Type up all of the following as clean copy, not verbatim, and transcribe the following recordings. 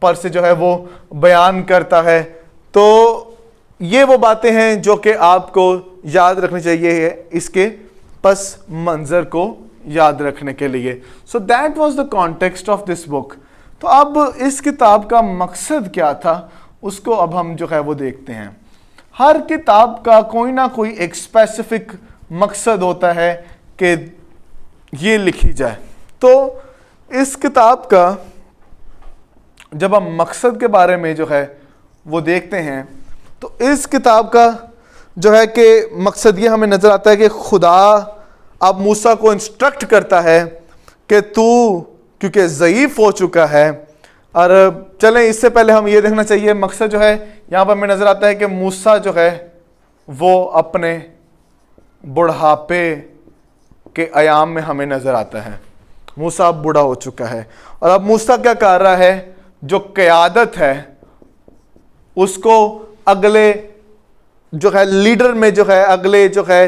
پر سے جو ہے وہ بیان کرتا ہے. تو یہ وہ باتیں ہیں جو کہ آپ کو یاد رکھنی چاہیے اس کے پس منظر کو یاد رکھنے کے لیے. So that was the context of this book. تو اب اس کتاب کا مقصد کیا تھا اس کو اب ہم جو ہے وہ دیکھتے ہیں. ہر کتاب کا کوئی نہ کوئی ایک اسپیسیفک مقصد ہوتا ہے کہ یہ لکھی جائے. تو اس کتاب کا جب ہم مقصد کے بارے میں جو ہے وہ دیکھتے ہیں تو اس کتاب کا جو ہے کہ مقصد یہ ہمیں نظر آتا ہے کہ خدا اب موسیٰ کو انسٹرکٹ کرتا ہے کہ تو کیونکہ ضعیف ہو چکا ہے. اور چلیں اس سے پہلے ہم یہ دیکھنا چاہیے مقصد جو ہے یہاں پر ہمیں نظر آتا ہے کہ موسیٰ جو ہے وہ اپنے بڑھاپے کے ایام میں ہمیں نظر آتا ہے. موسیٰ اب بوڑھا ہو چکا ہے اور اب موسیٰ کیا کر رہا ہے, جو قیادت ہے اس کو اگلے جو ہے لیڈر میں جو ہے اگلے جو ہے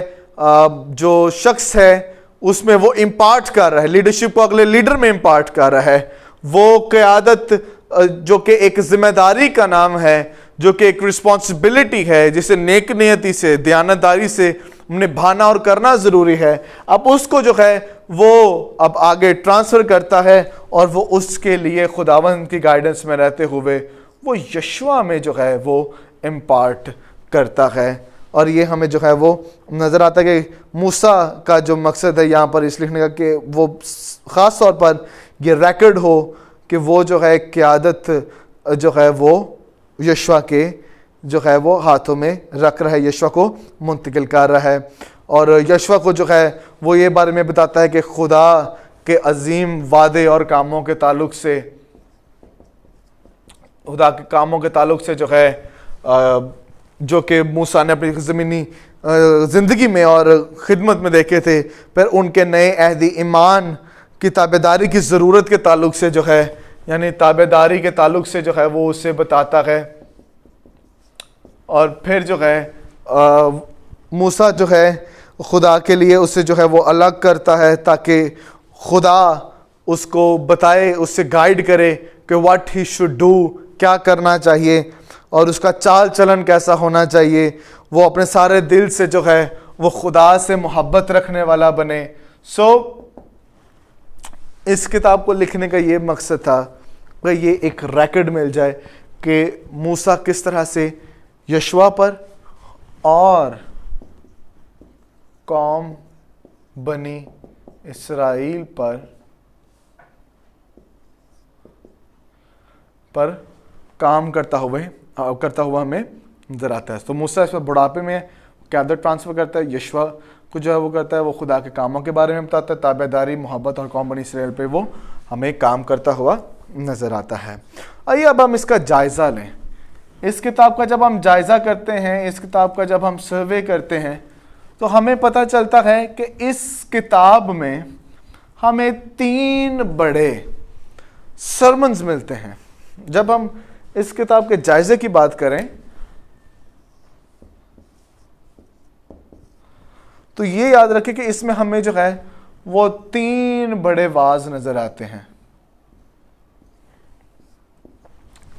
جو شخص ہے اس میں وہ امپارٹ کر رہا ہے, لیڈرشپ کو اگلے لیڈر میں امپارٹ کر رہا ہے. وہ قیادت جو کہ ایک ذمہ داری کا نام ہے, جو کہ ایک رسپانسبلٹی ہے جسے نیک نیتی سے دیانتداری سے نبھانا اور کرنا ضروری ہے, اب اس کو جو ہے وہ اب آگے ٹرانسفر کرتا ہے اور وہ اس کے لیے خداوند کی گائیڈنس میں رہتے ہوئے وہ یشوع میں جو ہے وہ امپارٹ کرتا ہے. اور یہ ہمیں جو ہے وہ نظر آتا ہے کہ موسیٰ کا جو مقصد ہے یہاں پر اس لکھنے کا کہ وہ خاص طور پر یہ ریکارڈ ہو کہ وہ جو ہے قیادت جو ہے وہ یشوع کے جو ہے وہ ہاتھوں میں رکھ رہا ہے, یشوع کو منتقل کر رہا ہے. اور یشوع کو جو ہے وہ یہ بارے میں بتاتا ہے کہ خدا کے عظیم وعدے اور کاموں کے تعلق سے, خدا کے کاموں کے تعلق سے جو ہے جو کہ موسیٰ نے اپنی زمینی زندگی میں اور خدمت میں دیکھے تھے, پھر ان کے نئے عہدی ایمان کی تابعداری کی ضرورت کے تعلق سے جو ہے یعنی تابعداری کے تعلق سے جو ہے وہ اسے بتاتا ہے. اور پھر جو ہے موسیٰ جو ہے خدا کے لیے اسے جو ہے وہ الگ کرتا ہے تاکہ خدا اس کو بتائے, اس سے گائیڈ کرے کہ واٹ ہی شوڈ ڈو, کیا کرنا چاہیے اور اس کا چال چلن کیسا ہونا چاہیے. وہ اپنے سارے دل سے جو ہے وہ خدا سے محبت رکھنے والا بنے. سو اس کتاب کو لکھنے کا یہ مقصد تھا کہ یہ ایک ریکارڈ مل جائے کہ موسیٰ کس طرح سے یشوع پر اور قوم بنی اسرائیل پر کام کرتا ہوا ہمیں نظر آتا ہے. تو موسیٰ اس پر بڑھاپے میں قیادت ٹرانسفر کرتا ہے, یشوع کو جو ہے وہ کرتا ہے وہ خدا کے کاموں کے بارے میں بتاتا ہے, تابعداری محبت اور قوم بنی اسرائیل پہ وہ ہمیں کام کرتا ہوا نظر آتا ہے. آئیے اب ہم اس کا جائزہ لیں. اس کتاب کا جب ہم جائزہ کرتے ہیں, اس کتاب کا جب ہم سروے کرتے ہیں تو ہمیں پتہ چلتا ہے کہ اس کتاب میں ہمیں 3 بڑے سرمنز ملتے ہیں. جب ہم اس کتاب کے جائزے کی بات کریں تو یہ یاد رکھیں کہ اس میں ہمیں جو ہے وہ 3 بڑے واعظ نظر آتے ہیں.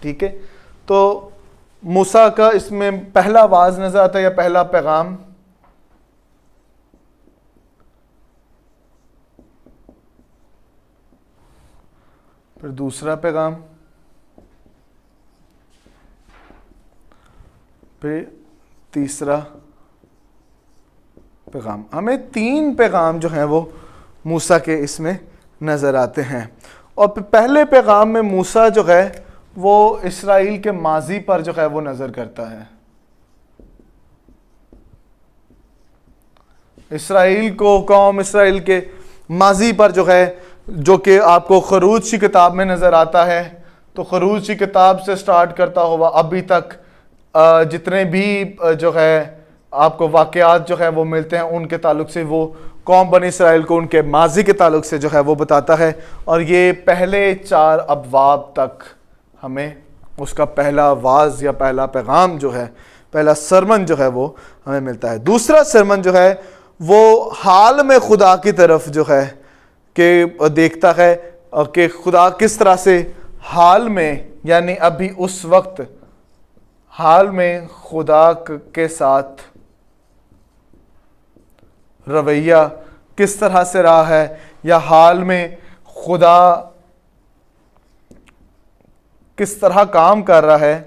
ٹھیک ہے, تو موسیٰ کا اس میں پہلا واعظ نظر آتا ہے یا پہلا پیغام, پھر دوسرا پیغام, پھر تیسرا پیغام. ہمیں 3 پیغام جو ہیں وہ موسیٰ کے اس میں نظر آتے ہیں. اور پہلے پیغام میں موسیٰ جو ہے وہ اسرائیل کے ماضی پر جو ہے وہ نظر کرتا ہے. اسرائیل کو, قوم اسرائیل کے ماضی پر جو ہے, جو کہ آپ کو خروج کی کتاب میں نظر آتا ہے. تو خروج کی کتاب سے سٹارٹ کرتا ہوا ابھی تک جتنے بھی جو ہے آپ کو واقعات جو ہے وہ ملتے ہیں ان کے تعلق سے وہ قوم بنی اسرائیل کو ان کے ماضی کے تعلق سے جو ہے وہ بتاتا ہے. اور یہ پہلے 4 ابواب تک ہمیں اس کا پہلا واعظ یا پہلا پیغام جو ہے, پہلا سرمن جو ہے وہ ہمیں ملتا ہے. دوسرا سرمن جو ہے وہ حال میں خدا کی طرف جو ہے کہ دیکھتا ہے کہ خدا کس طرح سے حال میں یعنی ابھی اس وقت حال میں خدا کے ساتھ رویہ کس طرح سے رہا ہے، یا حال میں خدا کس طرح کام کر رہا ہے،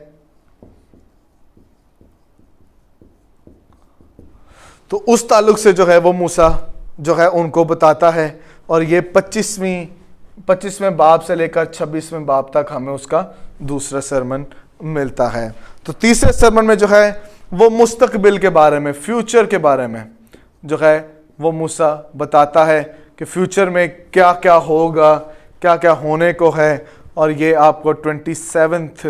تو اس تعلق سے جو ہے وہ موسیٰ جو ہے ان کو بتاتا ہے. اور یہ 25ویں باب سے لے کر 26ویں باب تک ہمیں اس کا دوسرا سرمن ملتا ہے. تو تیسرے سرمن میں جو ہے وہ مستقبل کے بارے میں، فیوچر کے بارے میں جو ہے وہ موسیٰ بتاتا ہے کہ فیوچر میں کیا کیا ہوگا، کیا کیا ہونے کو ہے. اور یہ آپ کو 27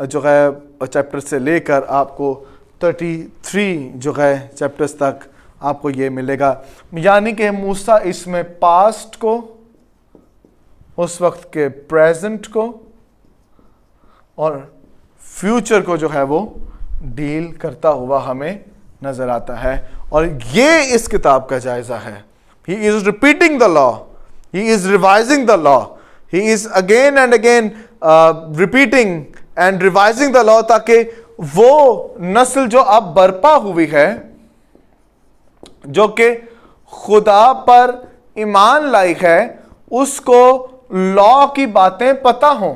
جو ہے چیپٹر سے لے کر آپ کو 33 جو ہے چیپٹرز تک آپ کو یہ ملے گا. یعنی کہ موسیٰ اس میں پاسٹ کو، اس وقت کے پریزنٹ کو اور فیوچر کو جو ہے وہ ڈیل کرتا ہوا ہمیں نظر آتا ہے. اور یہ اس کتاب کا جائزہ ہے. He is repeating the law. He is revising the law. He is again and again repeating and revising the law تاکہ وہ نسل جو اب برپا ہوئی ہے، جو کہ خدا پر ایمان لائی ہے، اس کو لا کی باتیں پتہ ہوں.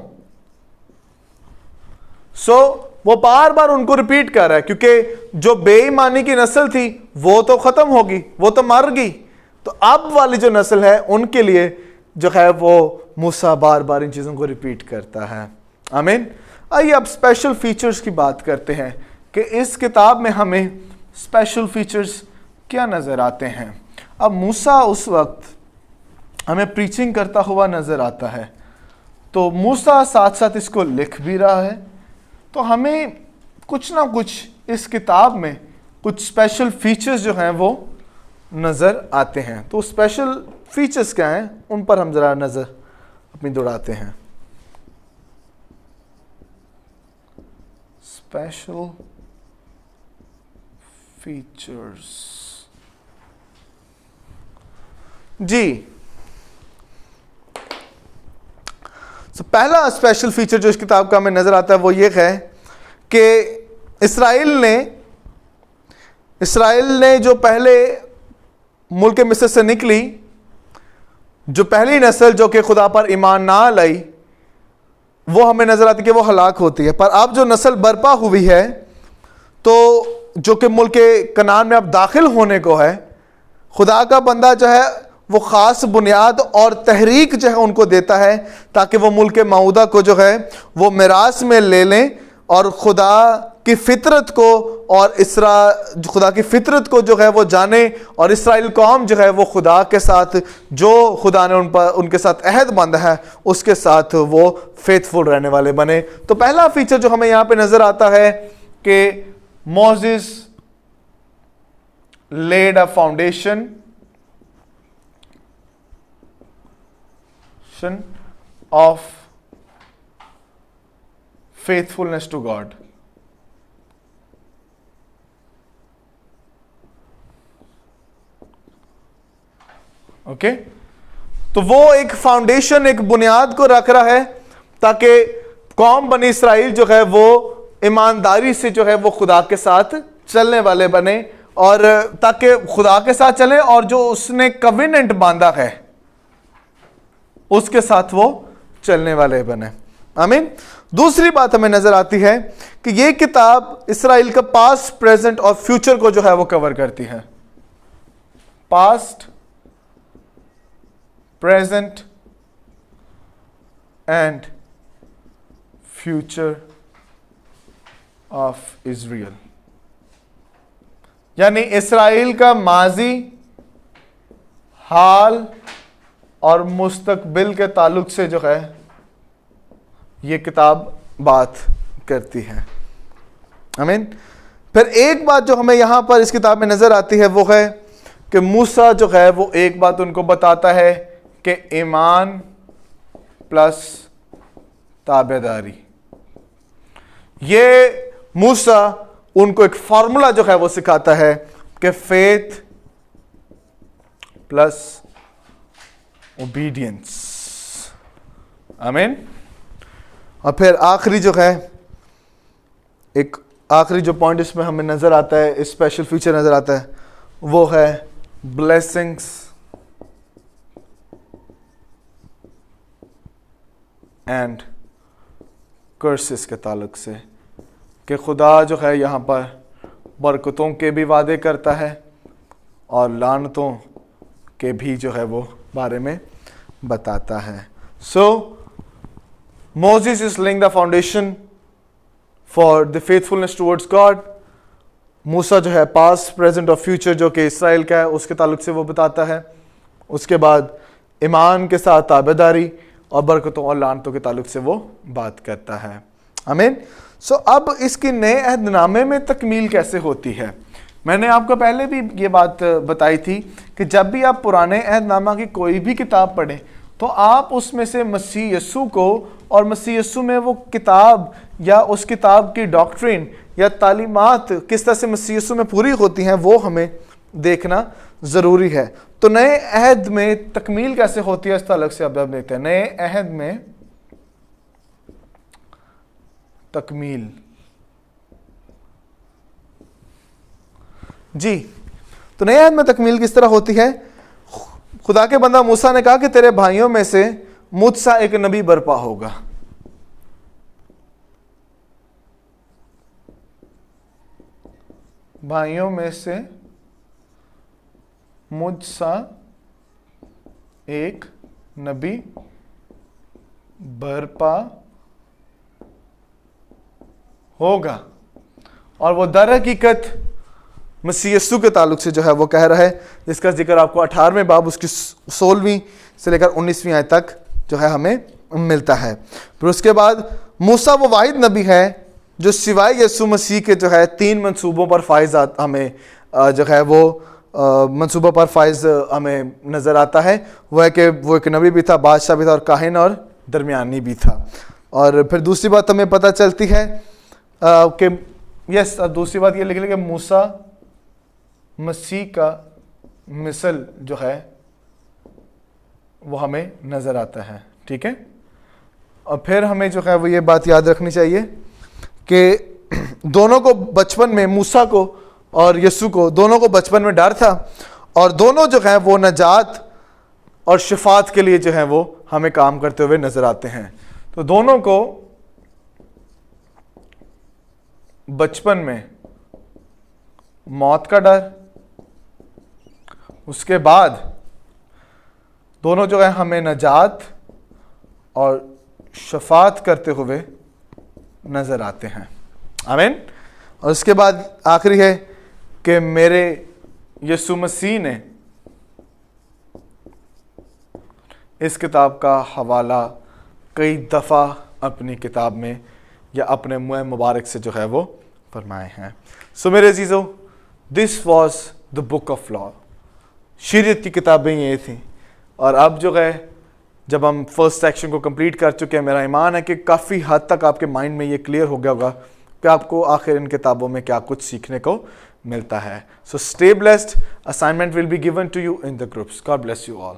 وہ بار بار ان کو ریپیٹ کر رہا ہے، کیونکہ جو بے ایمانی کی نسل تھی وہ تو ختم ہوگی، وہ تو مر گئی. تو اب والی جو نسل ہے ان کے لیے جو ہے وہ موسیٰ بار بار ان چیزوں کو ریپیٹ کرتا ہے. آمین. آئیے اب اسپیشل فیچرز کی بات کرتے ہیں کہ اس کتاب میں ہمیں اسپیشل فیچرز کیا نظر آتے ہیں. اب موسیٰ اس وقت ہمیں پریچنگ کرتا ہوا نظر آتا ہے، تو موسیٰ ساتھ ساتھ اس کو لکھ بھی رہا ہے. تو ہمیں کچھ نہ کچھ اس کتاب میں کچھ اسپیشل فیچرز جو ہیں وہ نظر آتے ہیں. تو اسپیشل فیچرز کیا ہیں ان پر ہم ذرا نظر اپنی دوڑاتے ہیں. اسپیشل فیچرز جی. پہلا اسپیشل فیچر جو اس کتاب کا ہمیں نظر آتا ہے وہ یہ ہے کہ اسرائیل نے جو پہلے ملک مصر سے نکلی، جو پہلی نسل جو کہ خدا پر ایمان نہ لائی، وہ ہمیں نظر آتی کہ وہ ہلاک ہوتی ہے. پر اب جو نسل برپا ہوئی ہے، تو جو کہ ملک کنعان میں اب داخل ہونے کو ہے، خدا کا بندہ جو ہے وہ خاص بنیاد اور تحریک جو ہے ان کو دیتا ہے تاکہ وہ ملک موعودہ کو جو ہے وہ میراث میں لے لیں اور خدا کی فطرت کو اور خدا کی فطرت کو جو ہے وہ جانے، اور اسرائیل قوم جو ہے وہ خدا کے ساتھ جو خدا نے ان کے ساتھ عہد باندھا ہے اس کے ساتھ وہ فیتھفل رہنے والے بنے. تو پہلا فیچر جو ہمیں یہاں پہ نظر آتا ہے کہ Moses laid a foundation of faithfulness to God. Okay, تو وہ ایک فاؤنڈیشن، ایک بنیاد کو رکھ رہا ہے تاکہ قوم بنی اسرائیل جو ہے وہ ایمانداری سے جو ہے وہ خدا کے ساتھ چلنے والے بنے، اور تاکہ خدا کے ساتھ چلے اور جو اس نے کویننٹ باندھا ہے اس کے ساتھ وہ چلنے والے بنے. آمین. دوسری بات ہمیں نظر آتی ہے کہ یہ کتاب اسرائیل کا پاسٹ، پریزنٹ اور فیوچر کو جو ہے وہ کور کرتی ہے. Past, present and future of Israel. یعنی اسرائیل کا ماضی، حال اور مستقبل کے تعلق سے جو ہے یہ کتاب بات کرتی ہے. آمین. پھر ایک بات جو ہمیں یہاں پر اس کتاب میں نظر آتی ہے وہ ہے کہ موسیٰ جو ہے وہ ایک بات ان کو بتاتا ہے کہ ایمان پلس تابعداری. یہ موسیٰ ان کو ایک فارمولا جو ہے وہ سکھاتا ہے کہ فیتھ پلس obedience. آمین. اور پھر آخری جو ہے ایک آخری جو پوائنٹ اس میں ہمیں نظر آتا ہے, اسپیشل فیچر نظر آتا ہے, وہ ہے بلیسنگس اینڈ کرسز کے تعلق سے, کہ خدا جو ہے یہاں پر برکتوں کے بھی وعدے کرتا ہے اور لعنتوں کے بھی جو ہے وہ بارے میں بتاتا ہے. سو Moses is laying the foundation for the faithfulness towards God. موسیٰ جو ہے past, present اور future جو کہ اسرائیل کا ہے اس کے تعلق سے وہ بتاتا ہے. اس کے بعد ایمان کے ساتھ تابعداری اور برکتوں اور لعنتوں کے تعلق سے وہ بات کرتا ہے. آمین. سو اب اس کی نئے عہد نامے میں تکمیل کیسے ہوتی ہے؟ میں نے آپ کو پہلے بھی یہ بات بتائی تھی کہ جب بھی آپ پرانے عہد نامہ کی کوئی بھی کتاب پڑھیں تو آپ اس میں سے مسیح یسوع کو اور مسیح یسوع میں وہ کتاب یا اس کتاب کی ڈاکٹرین یا تعلیمات کس طرح سے مسیح یسوع میں پوری ہوتی ہیں وہ ہمیں دیکھنا ضروری ہے. تو نئے عہد میں تکمیل کیسے ہوتی ہے اس تعلق سے اب دیکھتے ہیں. نئے عہد میں تکمیل, جی تو نئے عہد میں تکمیل کس طرح ہوتی ہے؟ خدا کے بندہ موسیٰ نے کہا کہ تیرے بھائیوں میں سے مجھ سا ایک نبی برپا ہوگا. بھائیوں میں سے مجھ سا ایک نبی برپا ہوگا. اور وہ در حقیقت مسیح یسوع کے تعلق سے جو ہے وہ کہہ رہا ہے, جس کا ذکر آپ کو 18ویں باب اس کی 16ویں سے لے کر 19ویں آیت تک جو ہے ہمیں ملتا ہے. پھر اس کے بعد موسیٰ وہ واحد نبی ہے جو سوائے یسوع مسیح کے جو ہے 3 منصوبوں پر فائز ہمیں جو ہے وہ منصوبوں پر فائز ہمیں نظر آتا ہے. وہ ہے کہ وہ ایک نبی بھی تھا, بادشاہ بھی تھا اور کاہن اور درمیانی بھی تھا. اور پھر دوسری بات ہمیں پتہ چلتی ہے کہ دوسری بات یہ لکھ لیں کہ موسیٰ مسیح کا مثل جو ہے وہ ہمیں نظر آتا ہے. ٹھیک ہے. اور پھر ہمیں جو ہے وہ یہ بات یاد رکھنی چاہیے کہ دونوں کو بچپن میں, موسیٰ کو اور یسوع کو, دونوں کو بچپن میں ڈر تھا اور دونوں جو ہیں وہ نجات اور شفاعت کے لیے جو ہیں وہ ہمیں کام کرتے ہوئے نظر آتے ہیں. تو دونوں کو بچپن میں موت کا ڈر, اس کے بعد دونوں جو ہے ہمیں نجات اور شفاعت کرتے ہوئے نظر آتے ہیں. آمین. اور اس کے بعد آخری ہے کہ میرے یسوع مسیح نے اس کتاب کا حوالہ کئی دفعہ اپنی کتاب میں یا اپنے منہ مبارک سے جو ہے وہ فرمائے ہیں. سو میرے عزیزو, this was the book of law. شریعت کی کتابیں یہ تھیں. اور اب جو ہے جب ہم فرسٹ سیکشن کو کمپلیٹ کر چکے ہیں, میرا ایمان ہے کہ کافی حد تک آپ کے مائنڈ میں یہ کلیئر ہو گیا ہوگا کہ آپ کو آخر ان کتابوں میں کیا کچھ سیکھنے کو ملتا ہے. So stay blessed. Assignment will be given to you in the groups. God bless you all.